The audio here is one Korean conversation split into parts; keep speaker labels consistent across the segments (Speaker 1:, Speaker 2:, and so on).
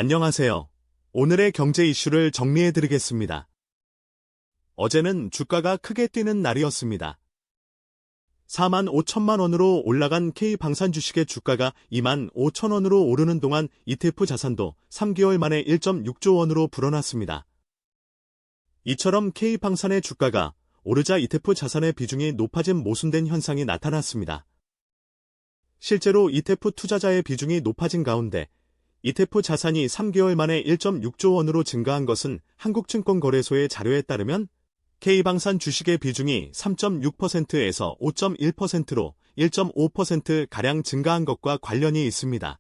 Speaker 1: 안녕하세요. 오늘의 경제 이슈를 정리해드리겠습니다. 어제는 주가가 크게 뛰는 날이었습니다. 4만 5천만 원으로 올라간 K방산 주식의 주가가 2만 5천 원으로 오르는 동안 ETF 자산도 3개월 만에 1.6조 원으로 불어났습니다. 이처럼 K방산의 주가가 오르자 ETF 자산의 비중이 높아진 모순된 현상이 나타났습니다. 실제로 ETF 투자자의 비중이 높아진 가운데 ETF 자산이 3개월 만에 1.6조 원으로 증가한 것은 한국증권거래소의 자료에 따르면 K방산 주식의 비중이 3.6%에서 5.1%로 1.5%가량 증가한 것과 관련이 있습니다.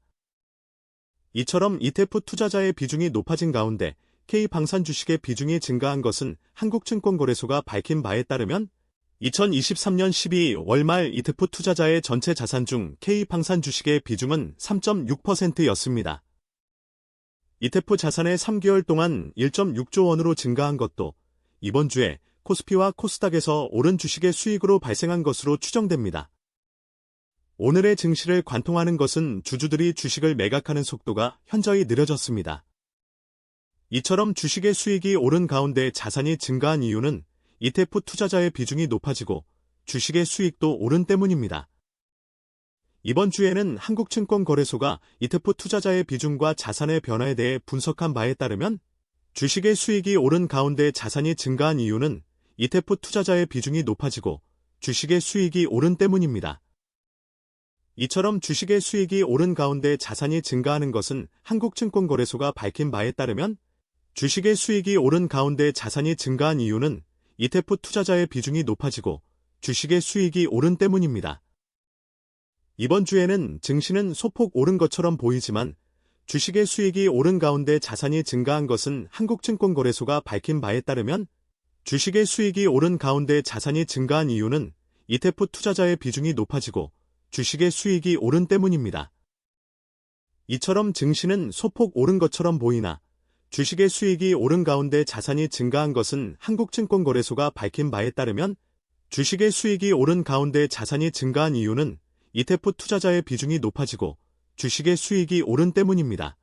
Speaker 1: 이처럼 ETF 투자자의 비중이 높아진 가운데 K방산 주식의 비중이 증가한 것은 한국증권거래소가 밝힌 바에 따르면 2023년 12월 말 ETF 투자자의 전체 자산 중 K방산 주식의 비중은 3.6%였습니다. ETF 자산의 3개월 동안 1.6조 원으로 증가한 것도 이번 주에 코스피와 코스닥에서 오른 주식의 수익으로 발생한 것으로 추정됩니다. 오늘의 증시를 관통하는 것은 주주들이 주식을 매각하는 속도가 현저히 느려졌습니다. 이처럼 주식의 수익이 오른 가운데 자산이 증가한 이유는 ETF 투자자의 비중이 높아지고 주식의 수익도 오른 때문입니다. 이번 주에는 한국증권거래소가 ETF 투자자의 비중과 자산의 변화에 대해 분석한 바에 따르면 주식의 수익이 오른 가운데 자산이 증가한 이유는 ETF 투자자의 비중이 높아지고 주식의 수익이 오른 때문입니다. 이처럼 주식의 수익이 오른 가운데 자산이 증가하는 것은 한국증권거래소가 밝힌 바에 따르면 주식의 수익이 오른 가운데 자산이 증가한 이유는 ETF 투자자의 비중이 높아지고 주식의 수익이 오른 때문입니다. 이번 주에는 증시는 소폭 오른 것처럼 보이지만 주식의 수익이 오른 가운데 자산이 증가한 것은 한국증권거래소가 밝힌 바에 따르면 주식의 수익이 오른 가운데 자산이 증가한 이유는 ETF 투자자의 비중이 높아지고 주식의 수익이 오른 때문입니다. 이처럼 증시는 소폭 오른 것처럼 보이나 주식의 수익이 오른 가운데 자산이 증가한 것은 한국증권거래소가 밝힌 바에 따르면 주식의 수익이 오른 가운데 자산이 증가한 이유는 ETF 투자자의 비중이 높아지고 주식의 수익이 오른 때문입니다.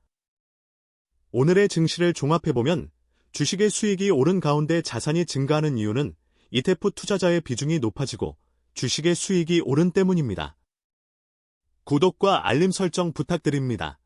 Speaker 1: 오늘의 증시를 종합해보면 주식의 수익이 오른 가운데 자산이 증가하는 이유는 ETF 투자자의 비중이 높아지고 주식의 수익이 오른 때문입니다. 구독과 알림 설정 부탁드립니다.